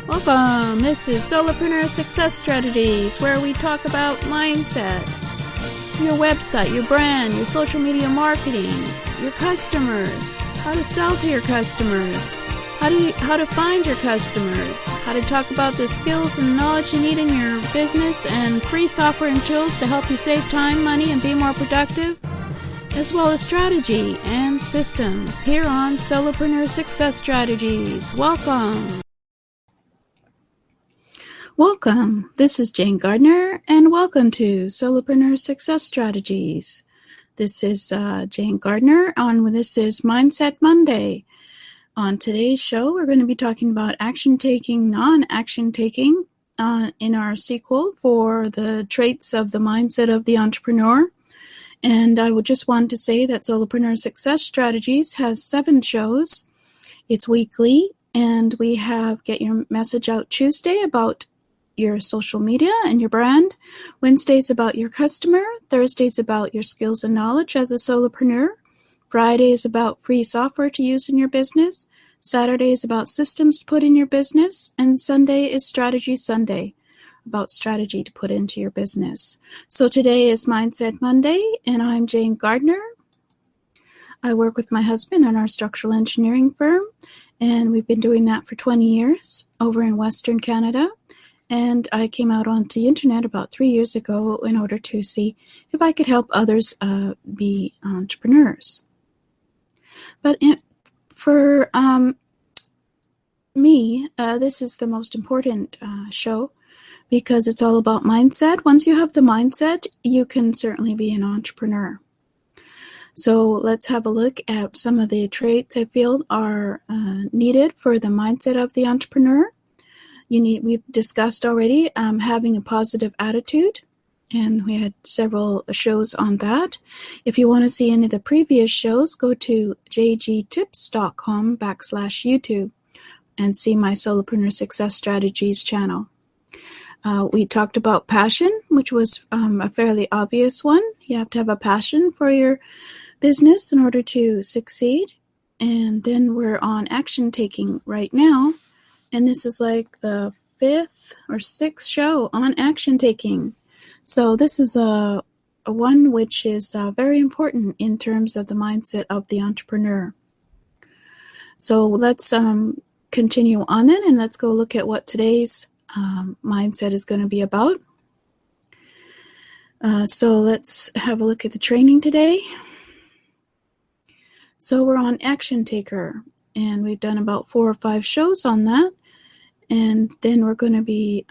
Welcome! This is Solopreneur Success Strategies, where we talk about mindset, your website, your brand, your social media marketing, your customers, how to sell to your customers, how to find your customers, how to talk about the skills and knowledge you need in your business, and free software and tools to help you save time, money, and be more productive, as well as strategy and systems here on Solopreneur Success Strategies. Welcome! Welcome. This is Jane Gardner, and welcome to Solopreneur Success Strategies. This is Jane Gardner, this is Mindset Monday. On today's show, we're going to be talking about action taking, non-action taking in our sequel for the traits of the mindset of the entrepreneur. And I would just want to say that Solopreneur Success Strategies has 7 shows. It's weekly, and we have Get Your Message Out Tuesday about your social media and your brand. Wednesdays about your customer. Thursdays about your skills and knowledge as a solopreneur. Fridays about free software to use in your business. Saturdays about systems to put in your business. And Sunday is Strategy Sunday, about strategy to put into your business. So today is Mindset Monday, and I'm Jane Gardner. I work with my husband on our structural engineering firm, and we've been doing that for 20 years over in Western Canada. And I came out onto the internet about 3 years ago in order to see if I could help others be entrepreneurs. But for me, this is the most important show because it's all about mindset. Once you have the mindset, you can certainly be an entrepreneur. So let's have a look at some of the traits I feel are needed for the mindset of the entrepreneur. We've discussed already having a positive attitude, and we had several shows on that. If you want to see any of the previous shows, go to jgtips.com/YouTube and see my Solopreneur Success Strategies channel. We talked about passion, which was a fairly obvious one. You have to have a passion for your business in order to succeed. And then we're on action taking right now. And this is like the 5th or 6th show on action taking. So this is a one which is very important in terms of the mindset of the entrepreneur. So let's continue on then, and let's go look at what today's mindset is going to be about. So let's have a look at the training today. So we're on action taker, and we've done about 4 or 5 shows on that. And then we're going to be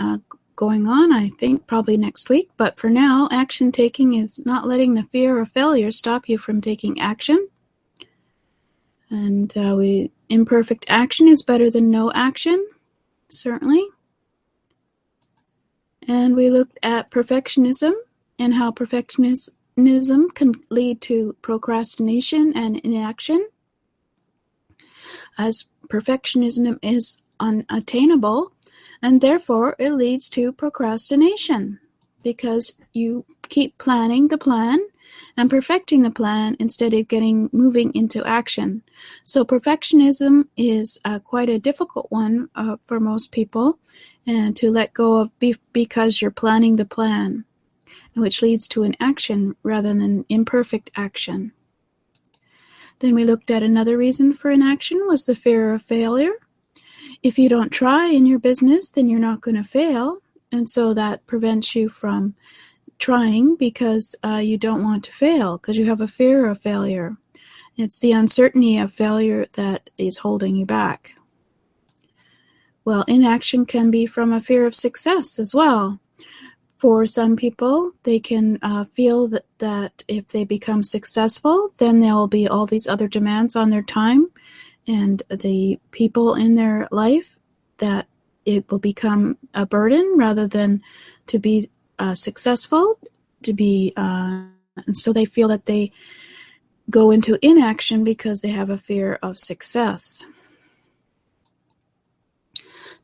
going on, I think, probably next week. But for now, action taking is not letting the fear of failure stop you from taking action. And imperfect action is better than no action, certainly. And we looked at perfectionism and how perfectionism can lead to procrastination and inaction. As perfectionism is unattainable, and therefore it leads to procrastination because you keep planning the plan and perfecting the plan instead of moving into action. So perfectionism is quite a difficult one for most people and to let go of because you're planning the plan, which leads to an action rather than imperfect action. Then we looked at another reason for inaction was the fear of failure. If you don't try in your business, then you're not going to fail. And so that prevents you from trying because you don't want to fail because you have a fear of failure. It's the uncertainty of failure that is holding you back. Well, inaction can be from a fear of success as well. For some people, they can feel that if they become successful, then there will be all these other demands on their time and the people in their life, that it will become a burden rather than to be successful, and so they feel that they go into inaction because they have a fear of success.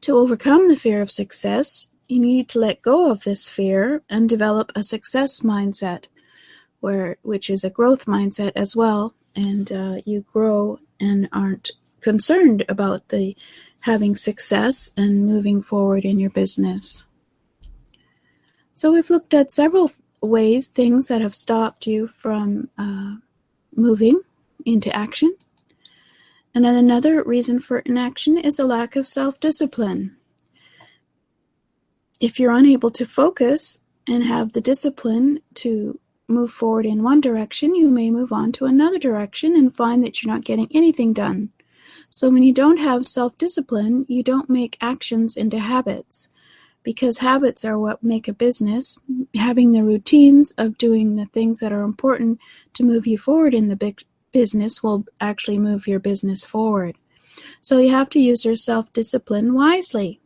To overcome the fear of success, you need to let go of this fear and develop a success mindset, which is a growth mindset as well, and you grow and aren't concerned about the having success and moving forward in your business. So we've looked at several ways, things that have stopped you from moving into action. And then another reason for inaction is a lack of self-discipline. If you're unable to focus and have the discipline to move forward in one direction, you may move on to another direction and find that you're not getting anything done. So when you don't have self-discipline, you don't make actions into habits, because habits are what make a business. Having the routines of doing the things that are important to move you forward in the big business will actually move your business forward. So you have to use your self-discipline wisely.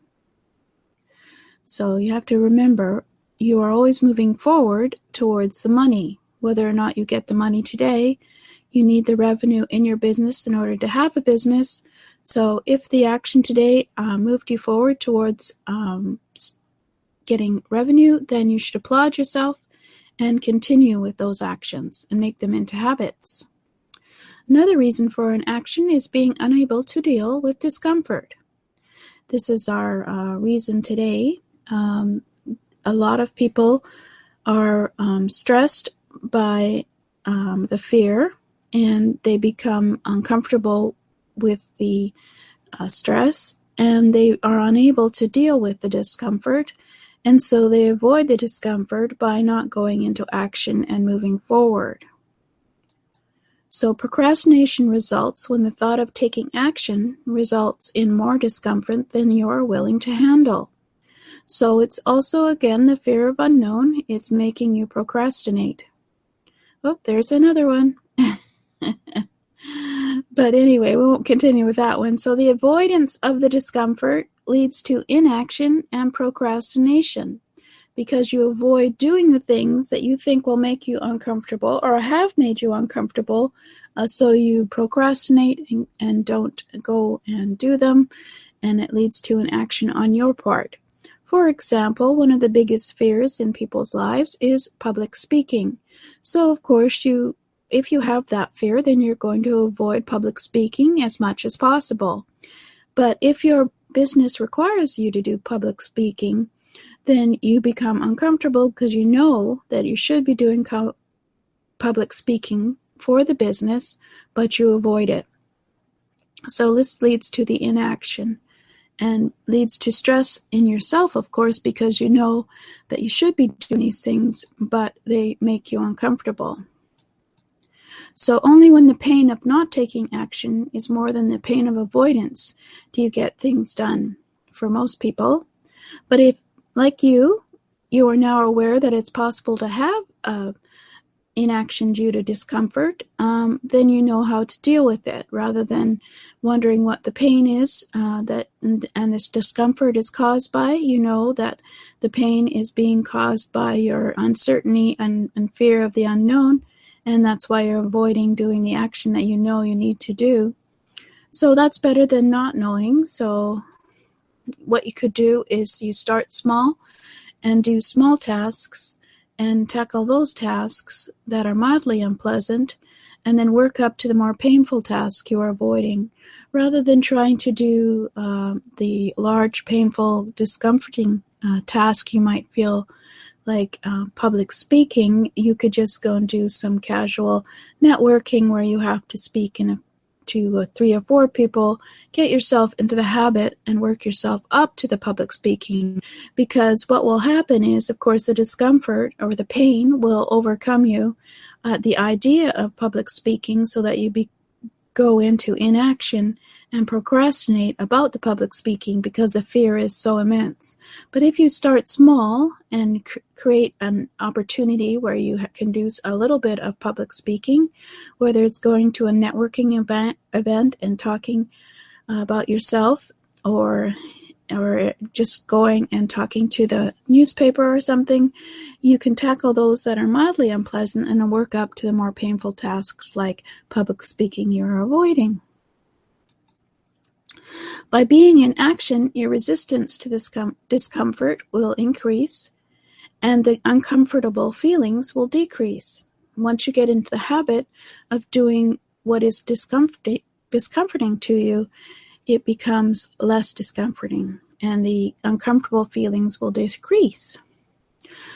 So you have to remember, you are always moving forward towards the money. Whether or not you get the money today, you need the revenue in your business in order to have a business. So if the action today moved you forward towards getting revenue, then you should applaud yourself and continue with those actions and make them into habits. Another reason for an action is being unable to deal with discomfort. This is our reason today. A lot of people are stressed by the fear, and they become uncomfortable with the stress, and they are unable to deal with the discomfort, and so they avoid the discomfort by not going into action and moving forward. So procrastination results when the thought of taking action results in more discomfort than you are willing to handle. So it's also, again, the fear of unknown. It's making you procrastinate. Oh, there's another one. But anyway, we won't continue with that one. So the avoidance of the discomfort leads to inaction and procrastination, because you avoid doing the things that you think will make you uncomfortable or have made you uncomfortable. So you procrastinate and don't go and do them, and it leads to an action on your part. For example, one of the biggest fears in people's lives is public speaking. So of course, if you have that fear, then you're going to avoid public speaking as much as possible. But if your business requires you to do public speaking, then you become uncomfortable because you know that you should be doing public speaking for the business, but you avoid it. So this leads to the inaction and leads to stress in yourself, of course, because you know that you should be doing these things, but they make you uncomfortable. So only when the pain of not taking action is more than the pain of avoidance do you get things done for most people. But if, like you are now aware that it's possible to have inaction due to discomfort, then you know how to deal with it, rather than wondering what the pain is and this discomfort is caused by. You know that the pain is being caused by your uncertainty and fear of the unknown, and that's why you're avoiding doing the action that you know you need to do. So that's better than not knowing. So what you could do is you start small and do small tasks and tackle those tasks that are mildly unpleasant, and then work up to the more painful task you are avoiding, rather than trying to do the large, painful, discomforting task you might feel like public speaking. You could just go and do some casual networking where you have to speak to 3 or 4 people. Get yourself into the habit and work yourself up to the public speaking, because what will happen is, of course, the discomfort or the pain will overcome you at the idea of public speaking, so that you go into inaction and procrastinate about the public speaking because the fear is so immense. But if you start small and create an opportunity where you can do a little bit of public speaking, whether it's going to a networking event and talking about yourself, or just going and talking to the newspaper or something, you can tackle those that are mildly unpleasant and then work up to the more painful tasks like public speaking you're avoiding. By being in action, your resistance to this discomfort will increase, and the uncomfortable feelings will decrease. Once you get into the habit of doing what is discomforting to you, it becomes less discomforting and the uncomfortable feelings will decrease.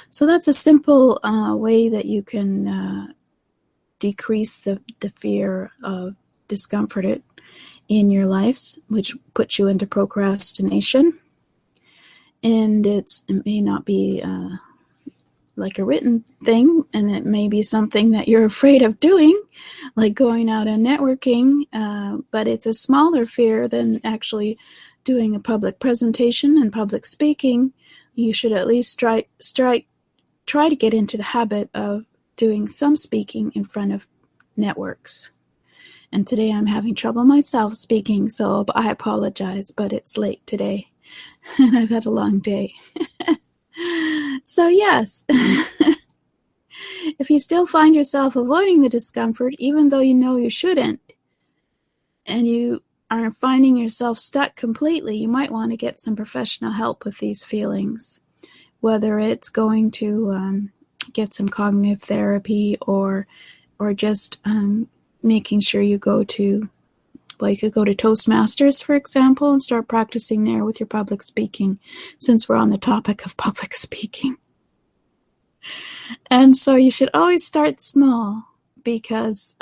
So that's a simple way that you can decrease the fear of discomfort in your lives, which puts you into procrastination. And it may not be like a written thing, and it may be something that you're afraid of doing, like going out and networking, but it's a smaller fear than actually doing a public presentation and public speaking. You should at least try to get into the habit of doing some speaking in front of networks. And today I'm having trouble myself speaking, so I apologize, but it's late today and I've had a long day. So yes, if you still find yourself avoiding the discomfort, even though you know you shouldn't, and you are finding yourself stuck completely, you might want to get some professional help with these feelings, whether it's going to get some cognitive therapy or just making sure you go to, well, you could go to Toastmasters, for example, and start practicing there with your public speaking, since we're on the topic of public speaking. And so you should always start small, because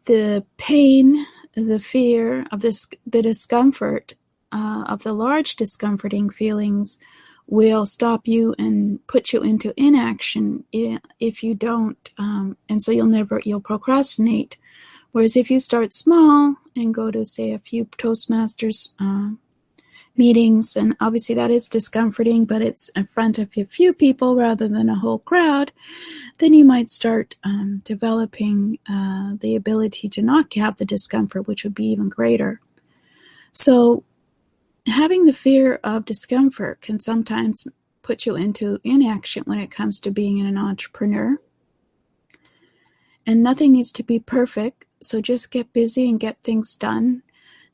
the pain, the fear of the discomfort of the large discomforting feelings will stop you and put you into inaction if you don't, and so you'll procrastinate. Whereas if you start small and go to, say, a few Toastmasters meetings, and obviously that is discomforting, but it's in front of a few people rather than a whole crowd, then you might start developing the ability to not have the discomfort, which would be even greater. So having the fear of discomfort can sometimes put you into inaction when it comes to being an entrepreneur. And nothing needs to be perfect, so just get busy and get things done.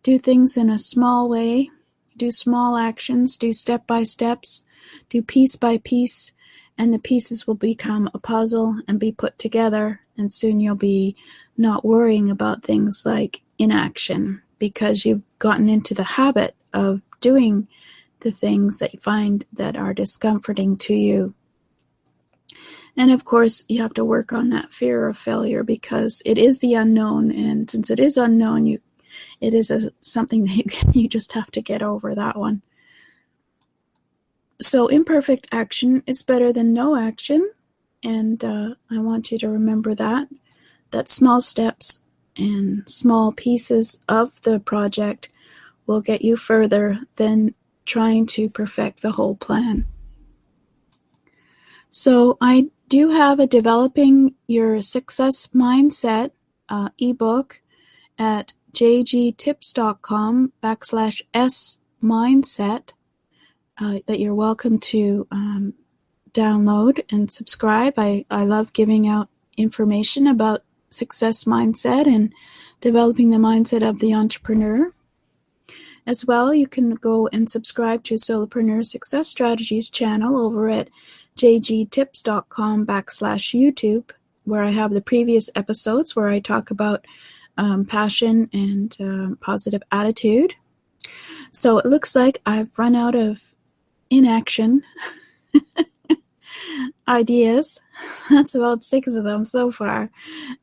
Do things in a small way. Do small actions. Do step by steps. Do piece by piece. And the pieces will become a puzzle and be put together. And soon you'll be not worrying about things like inaction, because you've gotten into the habit of doing the things that you find that are discomforting to you. And of course, you have to work on that fear of failure, because it is the unknown. And since it is unknown, it is something that you just have to get over that one. So imperfect action is better than no action. And I want you to remember that small steps and small pieces of the project will get you further than trying to perfect the whole plan. So I do have a Developing Your Success Mindset ebook at jgtips.com/s-mindset that you're welcome to download and subscribe. I love giving out information about success mindset and developing the mindset of the entrepreneur. As well, you can go and subscribe to Solopreneur Success Strategies channel over at jgtips.com/YouTube, where I have the previous episodes where I talk about passion and positive attitude. So it looks like I've run out of inaction ideas. That's about 6 of them so far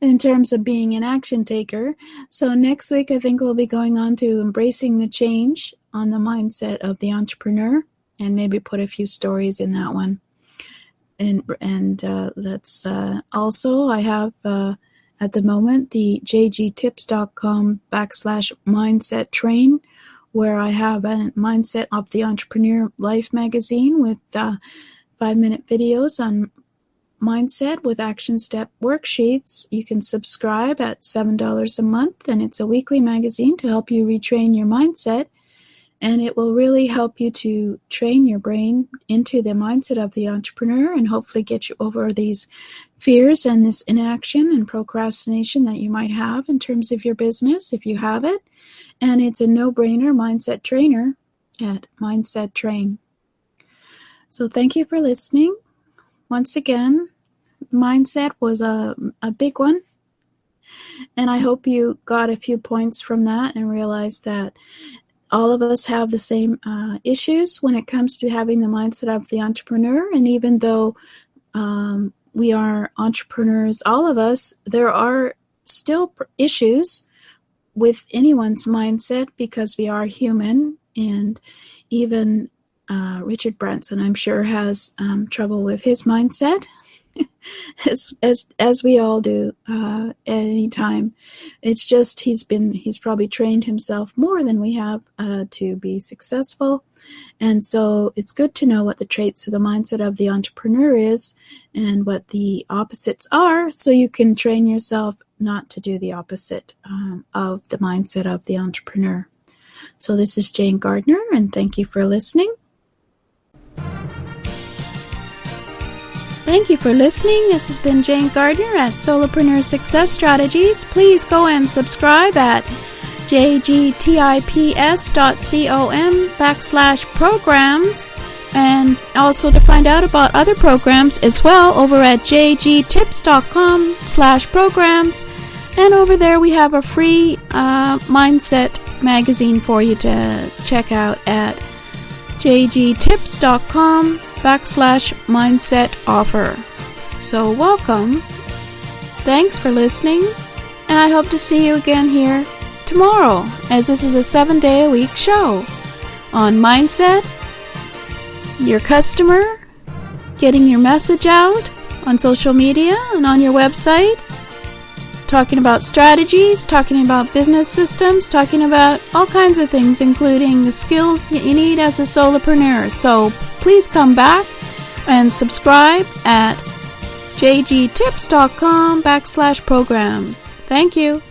in terms of being an action taker. So next week, I think we'll be going on to embracing the change on the mindset of the entrepreneur, and maybe put a few stories in that one. And that's also, I have at the moment the jgtips.com/mindset train, where I have a Mindset of the Entrepreneur Life magazine with 5-minute videos on mindset with action step worksheets. You can subscribe at $7 a month, and it's a weekly magazine to help you retrain your mindset. And it will really help you to train your brain into the mindset of the entrepreneur, and hopefully get you over these fears and this inaction and procrastination that you might have in terms of your business, if you have it. And it's a no-brainer mindset trainer at Mindset Train. So thank you for listening. Once again, mindset was a big one. And I hope you got a few points from that and realized that all of us have the same issues when it comes to having the mindset of the entrepreneur. And even though we are entrepreneurs, all of us, there are still issues with anyone's mindset because we are human. And even Richard Branson, I'm sure, has trouble with his mindset, as we all do at any time. It's just he's probably trained himself more than we have to be successful. And so it's good to know what the traits of the mindset of the entrepreneur is and what the opposites are, so you can train yourself not to do the opposite of the mindset of the entrepreneur. So this is Jane Gardner, and thank you for listening. Thank you for listening. This has been Jane Gardner at Solopreneur Success Strategies. Please go and subscribe at jgtips.com/programs, and also to find out about other programs as well over at jgtips.com/programs. And over there we have a free mindset magazine for you to check out at jgtips.com/mindset offer. So welcome. Thanks for listening, and I hope to see you again here tomorrow, as this is a 7-day-a-week show on mindset, your customer, getting your message out on social media and on your website, talking about strategies, talking about business systems, talking about all kinds of things, including the skills that you need as a solopreneur. So please come back and subscribe at jgtips.com/programs. Thank you.